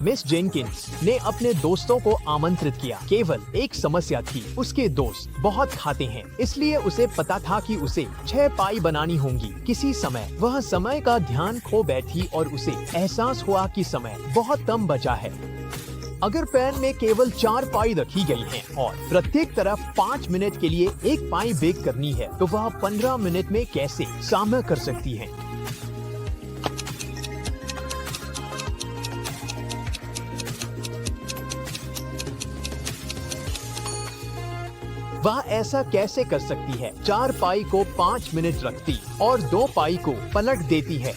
Miss Jenkins ने अपने दोस्तों को आमंत्रित किया। केवल एक समस्या थी, उसके दोस्त बहुत खाते हैं, इसलिए उसे पता था कि उसे 6 पाई बनानी होंगी। किसी समय वह समय का ध्यान खो बैठी और उसे एहसास हुआ कि समय बहुत कम बचा है। अगर पैन में केवल 4 पाई रखी गई हैं और प्रत्येक तरफ 5 मिनट के लिए 1 पाई बेक करनी है, तो वह 15 मिनट में कैसे सामना कर सकती हैं? वह ऐसा कैसे कर सकती है? 4 पाई को 5 मिनट रखती और 2 पाई को पलट देती है।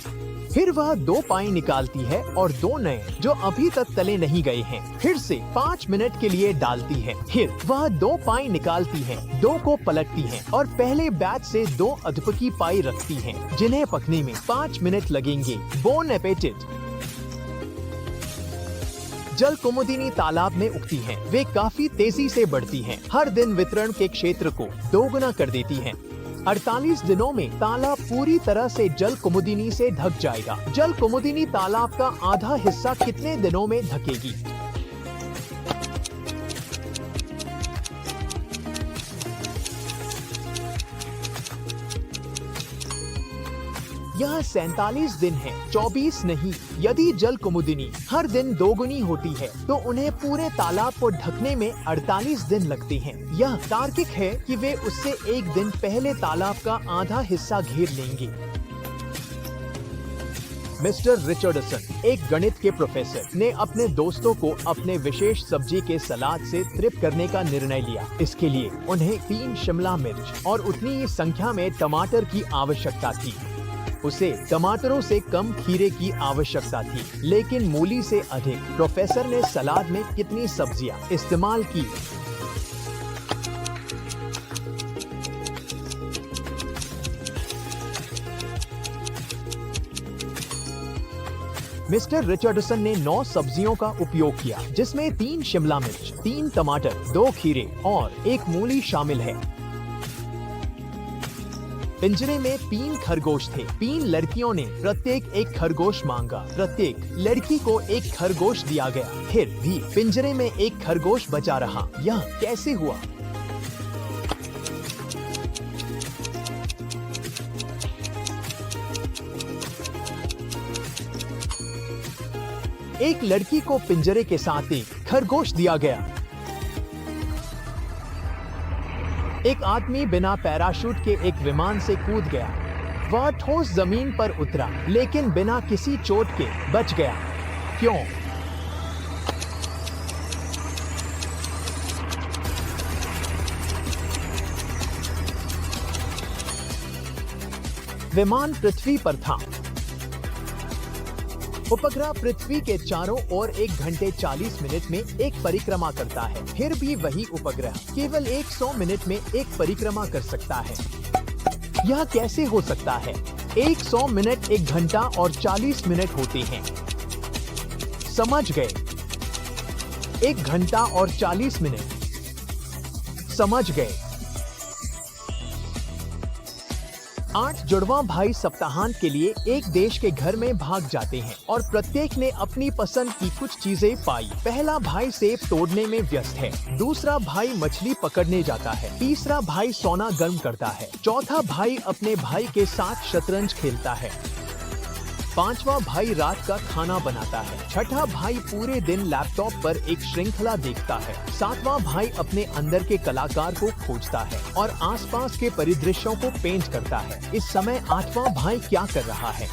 फिर वह 2 पाई निकालती है और 2 नए जो अभी तक तले नहीं गए हैं फिर से 5 मिनट के लिए डालती है। फिर वह 2 पाई निकालती है, 2 को पलटती है और पहले बैच से 2 अधपकी पाई रखती है, जिन्हें पकने में 5 मिनट लगेंगे। Bone appétit. जल कुमुदिनी तालाब में उगती हैं। वे काफी तेजी से बढ़ती हैं। हर दिन वितरण के क्षेत्र को दोगुना कर देती हैं। 48 दिनों में तालाब पूरी तरह से जल कुमुदिनी से ढक जाएगा। जल कुमुदिनी तालाब का आधा हिस्सा कितने दिनों में ढकेगी? यह 47 दिन है, 24 नहीं। यदि जल कुमुदिनी हर दिन दोगुनी होती है तो उन्हें पूरे तालाब को ढकने में 48 दिन लगते हैं। यह तार्किक है कि वे उससे एक दिन पहले तालाब का आधा हिस्सा घेर लेंगे। मिस्टर रिचर्डसन, एक गणित के प्रोफेसर, ने अपने दोस्तों को अपने विशेष सब्जी के सलाद से तृप्त करने का निर्णय लिया। इसके लिए उन्हें 3 शिमला मिर्च और उतनी ही संख्या में टमाटर की आवश्यकता थी। उसे टमाटरों से कम खीरे की आवश्यकता थी, लेकिन मूली से अधिक। प्रोफेसर ने सलाद में कितनी सब्जियां इस्तेमाल की? मिस्टर रिचर्डसन ने 9 सब्जियों का उपयोग किया, जिसमें 3 शिमला मिर्च, 3 टमाटर, 2 खीरे और 1 मूली शामिल है। पिंजरे में 3 खरगोश थे। 3 लड़कियों ने प्रत्येक एक खरगोश मांगा। प्रत्येक लड़की को एक खरगोश दिया गया। फिर भी पिंजरे में एक खरगोश बचा रहा। यह कैसे हुआ? एक लड़की को पिंजरे के साथ एक खरगोश दिया गया। एक आदमी बिना पैराशूट के एक विमान से कूद गया। वह ठोस जमीन पर उतरा, लेकिन बिना किसी चोट के बच गया। क्यों? विमान पृथ्वी पर था। उपग्रह पृथ्वी के चारों ओर 1 घंटे 40 मिनट में एक परिक्रमा करता है। फिर भी वही उपग्रह केवल 100 मिनट में एक परिक्रमा कर सकता है। यह कैसे हो सकता है? 100 मिनट 1 घंटा और 40 मिनट होते हैं। समझ गए? 1 घंटा और 40 मिनट। समझ गए? 8 जुड़वा भाई सप्ताहांत के लिए एक देश के घर में भाग जाते हैं और प्रत्येक ने अपनी पसंद की कुछ चीजें पाई। पहला भाई सेब तोड़ने में व्यस्त है, दूसरा भाई मछली पकड़ने जाता है, तीसरा भाई सोना गर्म करता है, चौथा भाई अपने भाई के साथ शतरंज खेलता है, 5वां भाई रात का खाना बनाता है, छठा भाई पूरे दिन लैपटॉप पर एक श्रृंखला देखता है, 7वां भाई अपने अंदर के कलाकार को खोजता है और आसपास के परिदृश्यों को पेंट करता है। इस समय 8वां भाई क्या कर रहा है?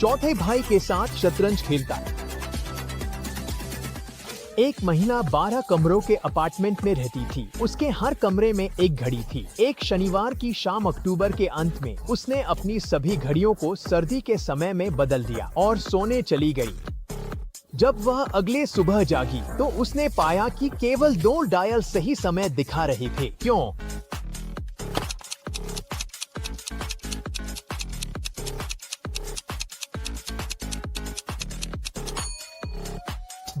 चौथे भाई के साथ शतरंज खेलता है। एक महिला 12 कमरों के अपार्टमेंट में रहती थी। उसके हर कमरे में एक घड़ी थी। एक शनिवार की शाम अक्टूबर के अंत में उसने अपनी सभी घड़ियों को सर्दी के समय में बदल दिया और सोने चली गई। जब वह अगले सुबह जागी तो उसने पाया कि केवल 2 डायल सही समय दिखा रहे थे। क्यों?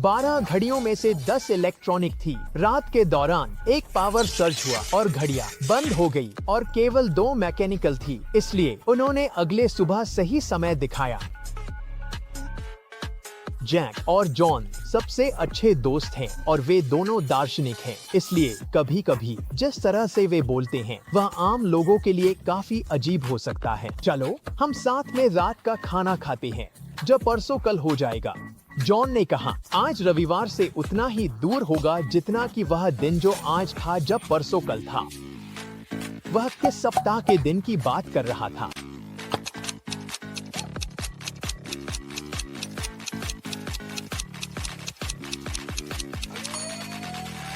12 घड़ियों में से 10 इलेक्ट्रॉनिक थी। रात के दौरान एक पावर सर्ज हुआ और घड़ियां बंद हो गई और केवल 2 मैकेनिकल थी, इसलिए उन्होंने अगले सुबह सही समय दिखाया। जैक और जॉन सबसे अच्छे दोस्त हैं और वे दोनों दार्शनिक हैं, इसलिए कभी कभी जिस तरह से वे बोलते हैं वह आम लोगों के लिए काफी अजीब हो सकता है। चलो हम साथ में रात का खाना खाते हैं, जब परसों कल हो जाएगा। जॉन ने कहा, आज रविवार से उतना ही दूर होगा जितना कि वह दिन जो आज था जब परसों कल था। वह किस सप्ताह के दिन की बात कर रहा था?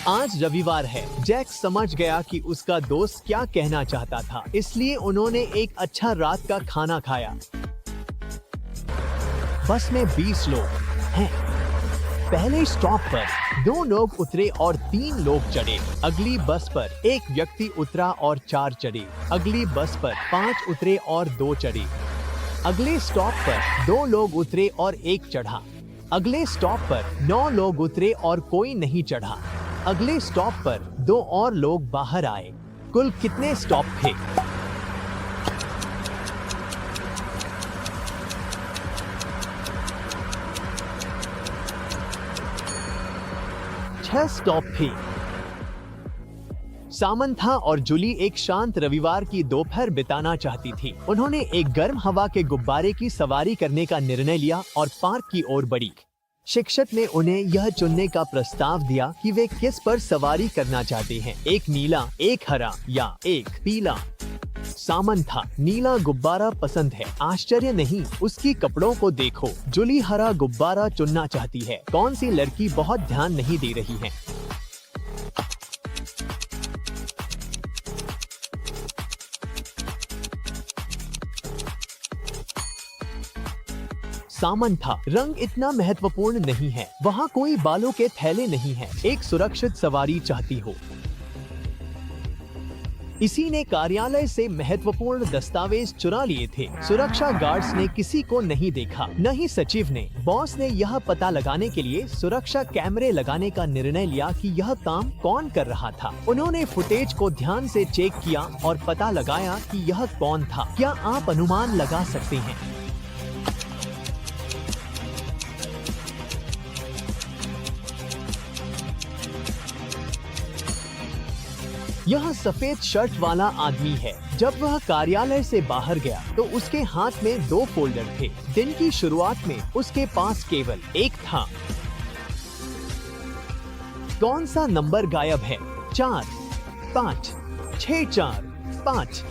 आज रविवार है। जैक समझ गया कि उसका दोस्त क्या कहना चाहता था, इसलिए उन्होंने एक अच्छा रात का खाना खाया। बस में 20 लोग हैं। पहले स्टॉप पर 2 लोग उतरे और 3 लोग चढ़े। अगली बस पर एक व्यक्ति उतरा और 4 चढ़े। अगली बस पर 5 उतरे और 2 चढ़े। अगले स्टॉप पर 2 लोग उतरे और 1 चढ़ा। अगले स्टॉप पर 9 लोग उतरे और कोई नहीं चढ़ा। अगले स्टॉप पर 2 और लोग बाहर आए। कुल कितने स्टॉप थे? 6 स्टॉप थे। सामंथा और जूली एक शांत रविवार की दोपहर बिताना चाहती थी। उन्होंने एक गर्म हवा के गुब्बारे की सवारी करने का निर्णय लिया और पार्क की ओर बढ़ी। शिक्षक ने उन्हें यह चुनने का प्रस्ताव दिया कि वे किस पर सवारी करना चाहते हैं, एक नीला, एक हरा या एक पीला। सामंथा, नीला गुब्बारा पसंद है। आश्चर्य नहीं, उसकी कपड़ों को देखो। जूली हरा गुब्बारा चुनना चाहती है। कौन सी लड़की बहुत ध्यान नहीं दे रही है? सामंथा, रंग इतना महत्वपूर्ण नहीं है। वहाँ कोई बालों के थैले नहीं है। एक सुरक्षित सवारी चाहती हो। इसी ने कार्यालय से महत्वपूर्ण दस्तावेज चुरा लिए थे। सुरक्षा गार्ड्स ने किसी को नहीं देखा, न ही सचिव ने। बॉस ने यह पता लगाने के लिए सुरक्षा कैमरे लगाने का निर्णय लिया कि यह काम कौन कर रहा था। उन्होंने फुटेज को ध्यान से चेक किया और पता लगाया कि यह कौन था। क्या आप अनुमान लगा सकते हैं? यह सफेद शर्ट वाला आदमी है। जब वह कार्यालय से बाहर गया तो उसके हाथ में 2 फोल्डर थे। दिन की शुरुआत में उसके पास केवल एक था। कौन सा नंबर गायब है? 4, 5, 6, 4, 5।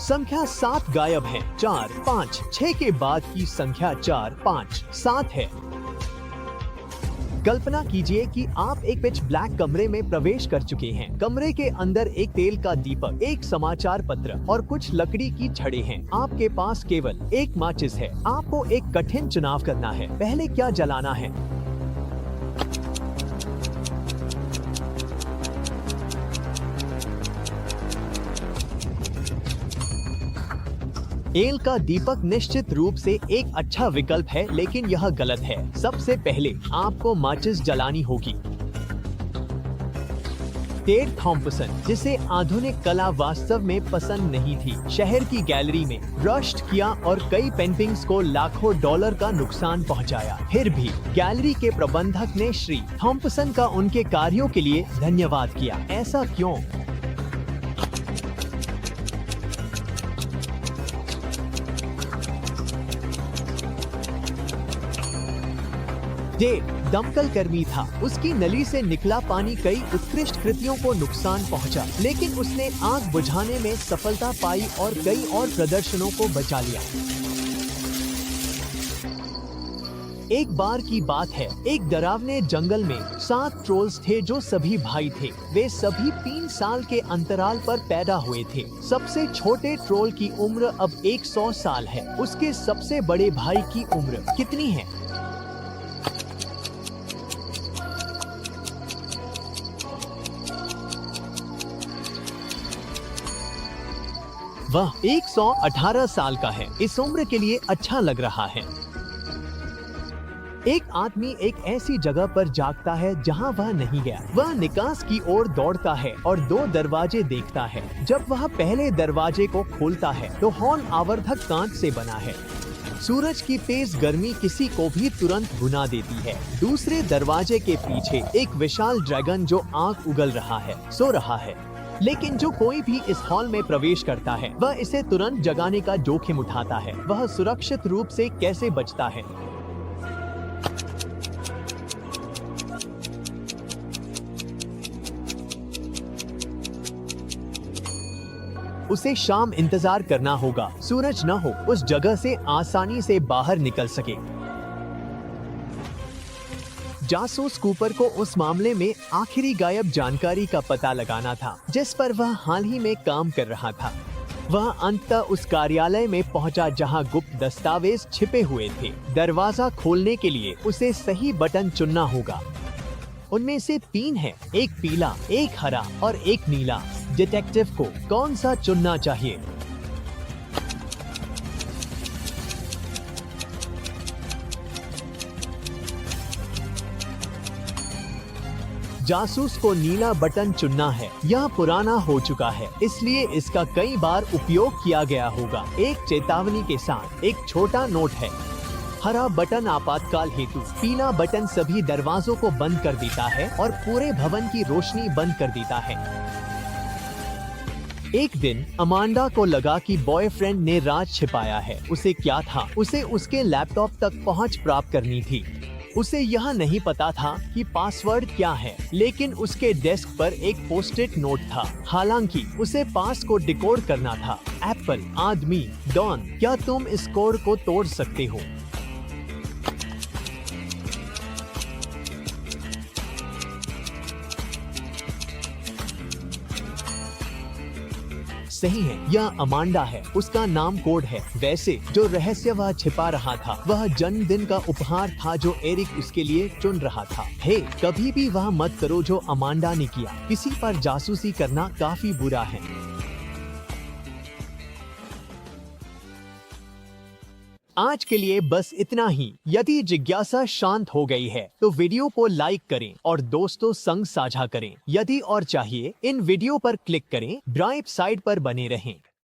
संख्या 7 गायब है। 4, 5, 6 के बाद की संख्या 4, 5, 7 है। कल्पना कीजिए कि आप एक पिच ब्लैक कमरे में प्रवेश कर चुके हैं। कमरे के अंदर एक तेल का दीपक, एक समाचार पत्र और कुछ लकड़ी की छड़ें हैं। आपके पास केवल एक माचिस है। आपको एक कठिन चुनाव करना है। पहले क्या जलाना है? तेल का दीपक निश्चित रूप से एक अच्छा विकल्प है, लेकिन यह गलत है। सबसे पहले आपको माचिस जलानी होगी। टेड थॉम्पसन, जिसे आधुनिक कला वास्तव में पसंद नहीं थी, शहर की गैलरी में रस्ट किया और कई पेंटिंग्स को लाखों डॉलर का नुकसान पहुंचाया। फिर भी गैलरी के प्रबंधक ने श्री थॉम्पसन का उनके कार्यों के लिए धन्यवाद किया। ऐसा क्यों? टेड दमकल कर्मी था। उसकी नली से निकला पानी कई उत्कृष्ट कृतियों को नुकसान पहुंचा, लेकिन उसने आग बुझाने में सफलता पाई और कई और प्रदर्शनों को बचा लिया। एक बार की बात है, एक डरावने जंगल में 7 ट्रोल्स थे जो सभी भाई थे। वे सभी 3 साल के अंतराल पर पैदा हुए थे। सबसे छोटे ट्रोल की उम्र अब 100 साल है। उसके सबसे बड़े भाई की उम्र कितनी है? वह 118 साल का है। इस उम्र के लिए अच्छा लग रहा है। एक आदमी एक ऐसी जगह पर जागता है जहां वह नहीं गया। वह निकास की ओर दौड़ता है और 2 दरवाजे देखता है। जब वह पहले दरवाजे को खोलता है तो हॉर्न आवर्धक कांच से बना है। सूरज की तेज गर्मी किसी को भी तुरंत भुना देती है। दूसरे दरवाजे के पीछे एक विशाल ड्रैगन जो आंख उगल रहा है, सो रहा है। लेकिन जो कोई भी इस हॉल में प्रवेश करता है वह इसे तुरंत जगाने का जोखिम उठाता है। वह सुरक्षित रूप से कैसे बचता है? उसे शाम इंतजार करना होगा। सूरज न हो, उस जगह से आसानी से बाहर निकल सके। जासूस कूपर को उस मामले में आखिरी गायब जानकारी का पता लगाना था जिस पर वह हाल ही में काम कर रहा था। वह अंततः उस कार्यालय में पहुंचा जहां गुप्त दस्तावेज छिपे हुए थे। दरवाजा खोलने के लिए उसे सही बटन चुनना होगा। उनमें से 3 हैं, एक पीला, एक हरा और एक नीला। डिटेक्टिव को कौन सा चुनना चाहिए? जासूस को नीला बटन चुनना है। यह पुराना हो चुका है, इसलिए इसका कई बार उपयोग किया गया होगा। एक चेतावनी के साथ एक छोटा नोट है। हरा बटन आपातकाल हेतु। पीला बटन सभी दरवाजों को बंद कर देता है और पूरे भवन की रोशनी बंद कर देता है। एक दिन अमांडा को लगा कि बॉयफ्रेंड ने राज छिपाया है। उसे क्या था? उसे उसके लैपटॉप तक पहुंच प्राप्त करनी थी। उसे यह नहीं पता था कि पासवर्ड क्या है, लेकिन उसके डेस्क पर एक पोस्ट-इट नोट था। हालांकि उसे पास को डिकोड करना था। एप्पल, आदमी, डॉन, क्या तुम इस कोड को तोड़ सकते हो? सही है, यह अमांडा है। उसका नाम कोड है। वैसे जो रहस्य वह छिपा रहा था वह जन्मदिन का उपहार था जो एरिक उसके लिए चुन रहा था। हे, कभी भी वह मत करो जो अमांडा ने किया। किसी पर जासूसी करना काफी बुरा है। आज के लिए बस इतना ही। यदि जिज्ञासा शांत हो गई है तो वीडियो को लाइक करें और दोस्तों संग साझा करें। यदि और चाहिए इन वीडियो पर क्लिक करें। ब्राइट साइड पर बने रहें।